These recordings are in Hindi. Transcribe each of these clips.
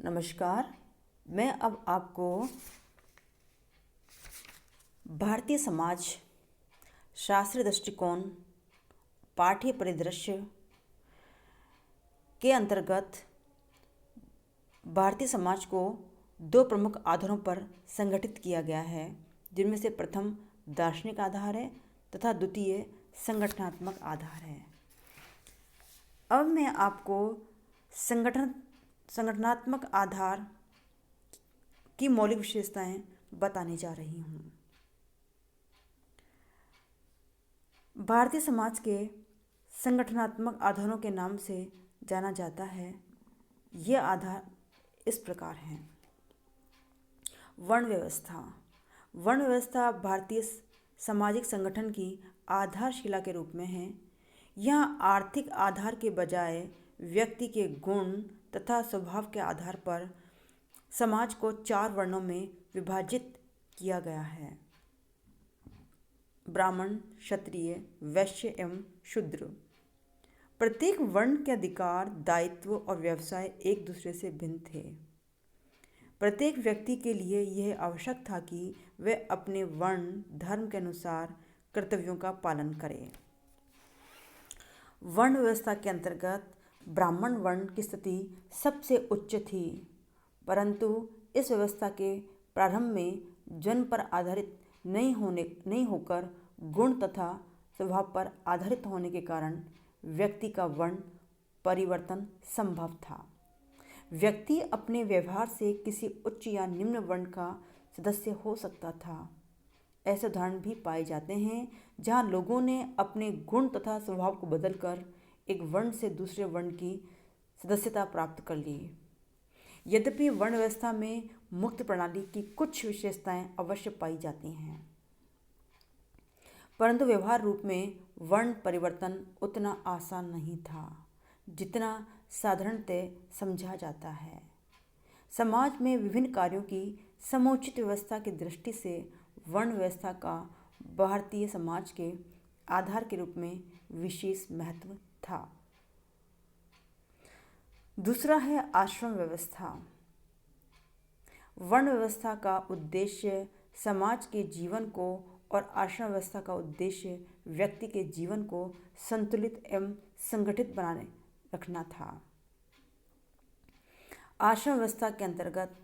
नमस्कार। मैं अब आपको भारतीय समाज शास्त्रीय दृष्टिकोण पाठ्य परिदृश्य के अंतर्गत भारतीय समाज को दो प्रमुख आधारों पर संगठित किया गया है, जिनमें से प्रथम दार्शनिक आधार है तथा द्वितीय संगठनात्मक आधार है। अब मैं आपको संगठनात्मक आधार की मौलिक विशेषताएं बताने जा रही हूँ। भारतीय समाज के संगठनात्मक आधारों के नाम से जाना जाता है। ये आधार इस प्रकार हैं। वर्ण व्यवस्था। वर्ण व्यवस्था भारतीय सामाजिक संगठन की आधारशिला के रूप में है। यह आर्थिक आधार के बजाय व्यक्ति के गुण तथा स्वभाव के आधार पर समाज को 4 वर्णों में विभाजित किया गया है: ब्राह्मण, क्षत्रिय, वैश्य एवं शूद्र। प्रत्येक वर्ण के अधिकार, दायित्व और व्यवसाय एक दूसरे से भिन्न थे। प्रत्येक व्यक्ति के लिए यह आवश्यक था कि वह अपने वर्ण धर्म के अनुसार कर्तव्यों का पालन करे। वर्ण व्यवस्था के अंतर्गत ब्राह्मण वर्ण की स्थिति सबसे उच्च थी, परंतु इस व्यवस्था के प्रारंभ में जन्म पर आधारित नहीं होकर गुण तथा स्वभाव पर आधारित होने के कारण व्यक्ति का वर्ण परिवर्तन संभव था। व्यक्ति अपने व्यवहार से किसी उच्च या निम्न वर्ण का सदस्य हो सकता था। ऐसे उदाहरण भी पाए जाते हैं जहां लोगों ने अपने गुण तथा स्वभाव को बदलकर एक वर्ण से दूसरे वर्ण की सदस्यता प्राप्त कर ली। यद्यपि वर्ण व्यवस्था में मुक्त प्रणाली की कुछ विशेषताएं अवश्य पाई जाती हैं, परंतु व्यवहार रूप में वर्ण परिवर्तन उतना आसान नहीं था जितना साधारणतः समझा जाता है। समाज में विभिन्न कार्यों की समुचित व्यवस्था की दृष्टि से वर्ण व्यवस्था का भारतीय समाज के आधार के रूप में विशेष महत्व था। दूसरा है आश्रम व्यवस्था। वर्ण व्यवस्था का उद्देश्य समाज के जीवन को और आश्रम व्यवस्था का उद्देश्य व्यक्ति के जीवन को संतुलित एवं संगठित बनाने रखना था। आश्रम व्यवस्था के अंतर्गत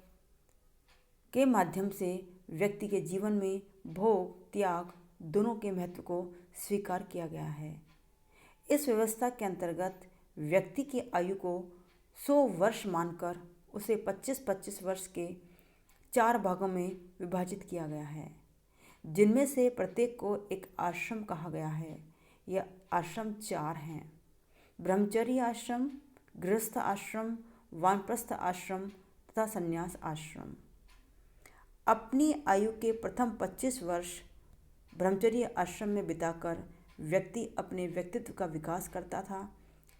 के माध्यम से व्यक्ति के जीवन में भोग त्याग दोनों के महत्व को स्वीकार किया गया है। इस व्यवस्था के अंतर्गत व्यक्ति की आयु को 100 वर्ष मानकर उसे 25-25 वर्ष के 4 भागों में विभाजित किया गया है, जिनमें से प्रत्येक को एक आश्रम कहा गया है। यह आश्रम 4 हैं: ब्रह्मचर्य आश्रम, गृहस्थ आश्रम, वानप्रस्थ आश्रम तथा संन्यास आश्रम। अपनी आयु के प्रथम 25 वर्ष ब्रह्मचर्य आश्रम में बिताकर व्यक्ति अपने व्यक्तित्व का विकास करता था,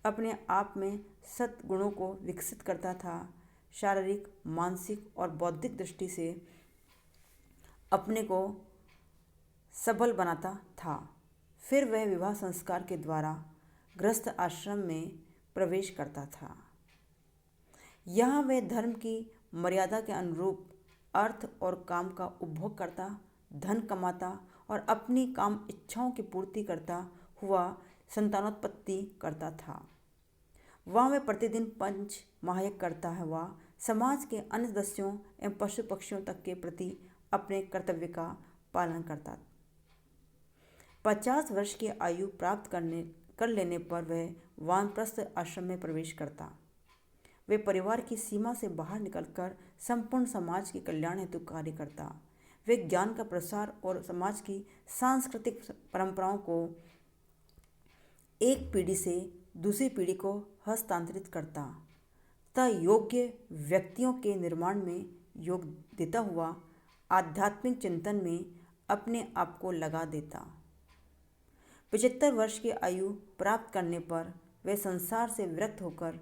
अपने आप में सद्गुणों को विकसित करता था, शारीरिक, मानसिक और बौद्धिक दृष्टि से अपने को सबल बनाता था। फिर वह विवाह संस्कार के द्वारा गृहस्थ आश्रम में प्रवेश करता था। यहाँ वह धर्म की मर्यादा के अनुरूप अर्थ और काम का उपभोग करता, धन कमाता और अपनी काम इच्छाओं की पूर्ति करता हुआ संतानोत्पत्ति करता था। वहाँ वह प्रतिदिन पंच महायज्ञ करता हुआ समाज के अन्य सदस्यों एवं पशु पक्षियों तक के प्रति अपने कर्तव्य का पालन करता। 50 वर्ष की आयु प्राप्त कर लेने पर वह वानप्रस्थ आश्रम में प्रवेश करता। वे परिवार की सीमा से बाहर निकलकर संपूर्ण समाज के कल्याण हेतु कार्य करता। वे ज्ञान का प्रसार और समाज की सांस्कृतिक परंपराओं को एक पीढ़ी से दूसरी पीढ़ी को हस्तांतरित करता तथा योग्य व्यक्तियों के निर्माण में योग देता हुआ आध्यात्मिक चिंतन में अपने आप को लगा देता। 75 वर्ष की आयु प्राप्त करने पर वे संसार से विरक्त होकर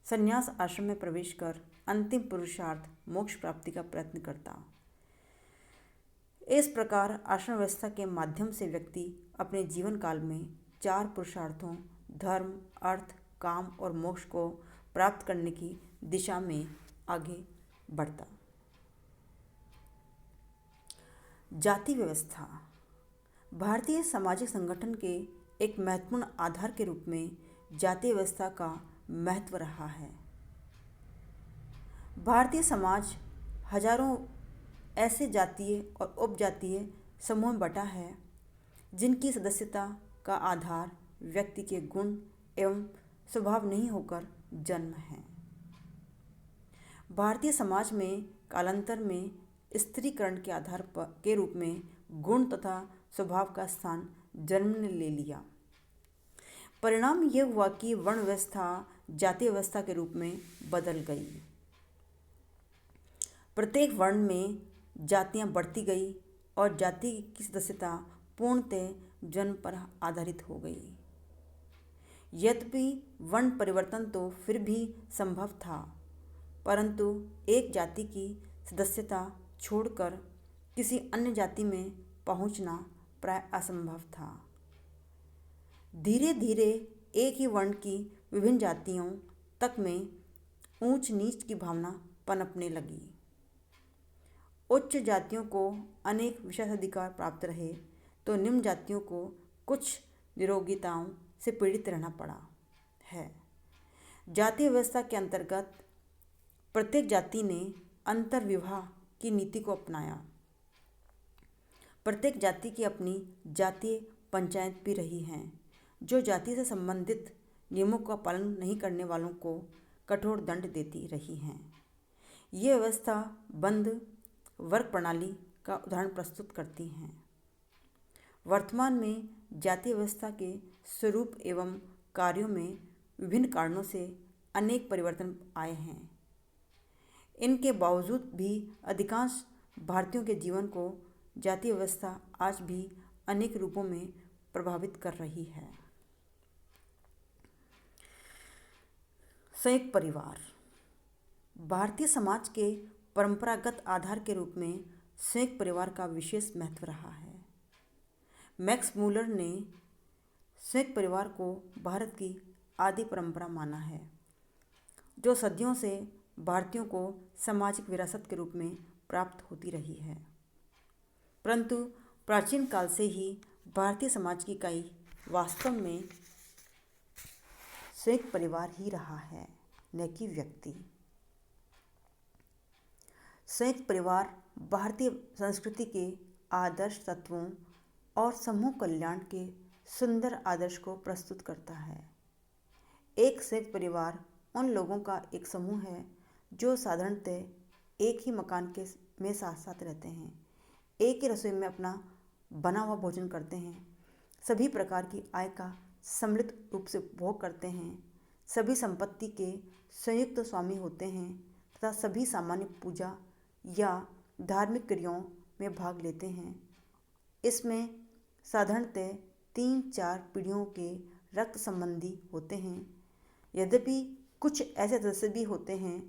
संन्यास आश्रम में प्रवेश कर अंतिम पुरुषार्थ मोक्ष प्राप्ति का प्रयत्न करता। इस प्रकार आश्रम व्यवस्था के माध्यम से व्यक्ति अपने जीवन काल में 4 पुरुषार्थों धर्म, अर्थ, काम और मोक्ष को प्राप्त करने की दिशा में आगे बढ़ता। जाति व्यवस्था भारतीय सामाजिक संगठन के एक महत्वपूर्ण आधार के रूप में जाति व्यवस्था का महत्व रहा है। भारतीय समाज हजारों ऐसे जातीय और उपजातीय समूह में बटा है जिनकी सदस्यता का आधार व्यक्ति के गुण एवं स्वभाव नहीं होकर जन्म है। भारतीय समाज में कालांतर में स्त्रीकरण के आधार पर के रूप में गुण तथा स्वभाव का स्थान जन्म ने ले लिया। परिणाम यह हुआ कि वर्ण व्यवस्था जाति व्यवस्था के रूप में बदल गई। प्रत्येक वर्ण में जातियां बढ़ती गई और जाति की सदस्यता पूर्णतः जन्म पर आधारित हो गई। यद्यपि वर्ण परिवर्तन तो फिर भी संभव था, परंतु एक जाति की सदस्यता छोड़कर किसी अन्य जाति में पहुंचना प्राय असंभव था। धीरे धीरे एक ही वर्ण की विभिन्न जातियों तक में ऊंच नीच की भावना पनपने लगी। उच्च जातियों को अनेक विशेषाधिकार प्राप्त रहे तो निम्न जातियों को कुछ निरोगिताओं से पीड़ित रहना पड़ा है। जातीय व्यवस्था के अंतर्गत प्रत्येक जाति ने अंतर्विवाह की नीति को अपनाया। प्रत्येक जाति की अपनी जातीय पंचायत भी रही हैं जो जाति से संबंधित नियमों का पालन नहीं करने वालों को कठोर दंड देती रही हैं। ये व्यवस्था बंद वर्ग प्रणाली का उदाहरण प्रस्तुत करती हैं। वर्तमान में जातीय व्यवस्था के स्वरूप एवं कार्यों में विभिन्न कारणों से अनेक परिवर्तन आए हैं। इनके बावजूद भी अधिकांश भारतीयों के जीवन को जातीय व्यवस्था आज भी अनेक रूपों में प्रभावित कर रही है। संयुक्त परिवार भारतीय समाज के परंपरागत आधार के रूप में संयुक्त परिवार का विशेष महत्व रहा है। मैक्स मूलर ने संयुक्त परिवार को भारत की आदि परंपरा माना है, जो सदियों से भारतीयों को सामाजिक विरासत के रूप में प्राप्त होती रही है। परंतु प्राचीन काल से ही भारतीय समाज की इकाई वास्तव में संयुक्त परिवार ही रहा है, न कि व्यक्ति। संयुक्त परिवार भारतीय संस्कृति के आदर्श तत्वों और समूह कल्याण के सुंदर आदर्श को प्रस्तुत करता है। एक संयुक्त परिवार उन लोगों का एक समूह है जो साधारणतः एक ही मकान में साथ साथ रहते हैं, एक ही रसोई में अपना बना हुआ भोजन करते हैं, सभी प्रकार की आय का सम्मिलित रूप से उपभोग करते हैं, सभी संपत्ति के संयुक्त स्वामी होते हैं तथा सभी सामान्य पूजा या धार्मिक क्रियाओं में भाग लेते हैं। इसमें साधारणतः 3-4 पीढ़ियों के रक्त संबंधी होते हैं, यद्यपि कुछ ऐसे सदस्य भी होते हैं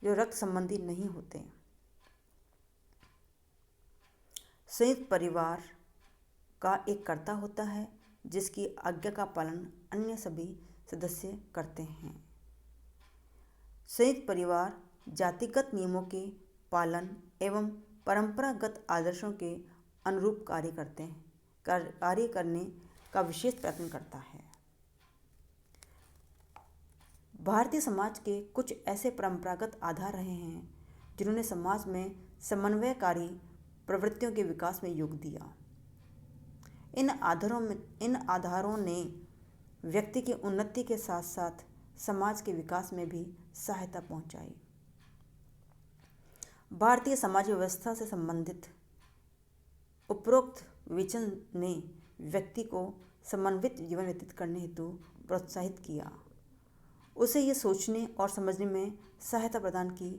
जो रक्त संबंधी नहीं होते। संयुक्त परिवार का एक कर्ता होता है जिसकी आज्ञा का पालन अन्य सभी सदस्य करते हैं। संयुक्त परिवार जातिगत नियमों के पालन एवं परंपरागत आदर्शों के अनुरूप कार्य करने का विशेष प्रयत्न करता है। भारतीय समाज के कुछ ऐसे परंपरागत आधार रहे हैं जिन्होंने समाज में समन्वयकारी प्रवृत्तियों के विकास में योग दिया। इन आधारों ने व्यक्ति की उन्नति के साथ साथ समाज के विकास में भी सहायता पहुंचाई। भारतीय समाज व्यवस्था से संबंधित उपरोक्त विचलन ने व्यक्ति को समन्वित जीवन व्यतीत करने हेतु प्रोत्साहित किया। उसे ये सोचने और समझने में सहायता प्रदान की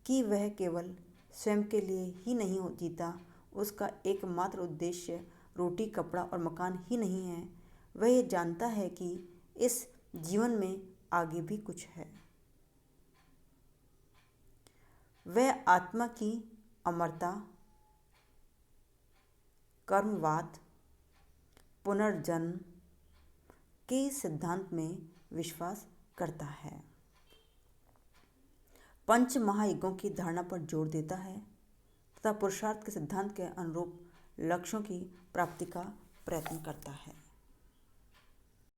कि वह केवल स्वयं के लिए ही नहीं जीता, उसका एकमात्र उद्देश्य रोटी, कपड़ा और मकान ही नहीं है। वह ये जानता है कि इस जीवन में आगे भी कुछ है। वह आत्मा की अमरता, कर्मवाद, पुनर्जन्म के सिद्धांत में विश्वास करता है। पंच महायज्ञों की धारणा पर जोर देता है तथा पुरुषार्थ के सिद्धांत के अनुरूप लक्ष्यों की प्राप्ति का प्रयत्न करता है।